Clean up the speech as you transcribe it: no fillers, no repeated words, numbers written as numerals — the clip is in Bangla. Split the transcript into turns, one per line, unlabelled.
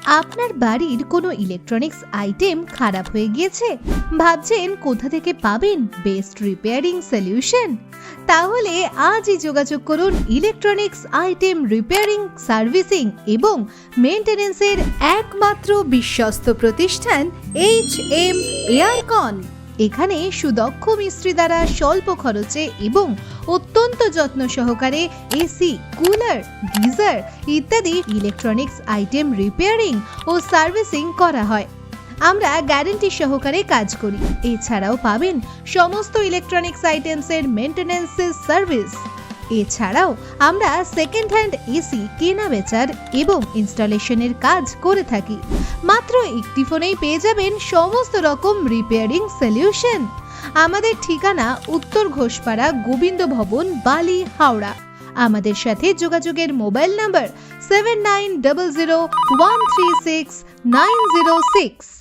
আপনার বাড়ির কোনো ইলেকট্রনিক্স আইটেম খারাপ হয়ে গিয়েছে, ভাবছেন কোথা থেকে পাবেন বেস্ট রিপেয়ারিং সলিউশন? তাহলে আজই যোগাযোগ করুন ইলেকট্রনিক্স আইটেম রিপেয়ারিং, সার্ভিসিং এবং মেইনটেনেন্সের একমাত্র বিশ্বস্ত প্রতিষ্ঠান HM এয়ারকন। এখানে সুদক্ষ মিস্ত্রি দ্বারা স্বল্প খরচে এবং অত্যন্ত যত্ন সহকারে এসি, কুলার, গিজার ইত্যাদি ইলেকট্রনিক্স আইটেম রিপেয়ারিং ও সার্ভিসিং করা হয়। আমরা গ্যারান্টি সহকারে কাজ করি। এছাড়াও পাবেন সমস্ত ইলেকট্রনিক্স আইটেমসের মেইনটেনেন্সের সার্ভিস। এছাড়াও আমরা সেকেন্ড হ্যান্ড এসি কেনা বেচার এবং ইনস্টলেশনের কাজ করে থাকি। মাত্র একটি ফোনেই পেয়ে যাবেন সমস্ত রকম রিপেয়ারিং সলিউশন। আমাদের ঠিকানা উত্তর ঘোষপাড়া, গোবিন্দ ভবন, বালি, হাওড়া। আমাদের সাথে যোগাযোগের মোবাইল নাম্বার 7900136906।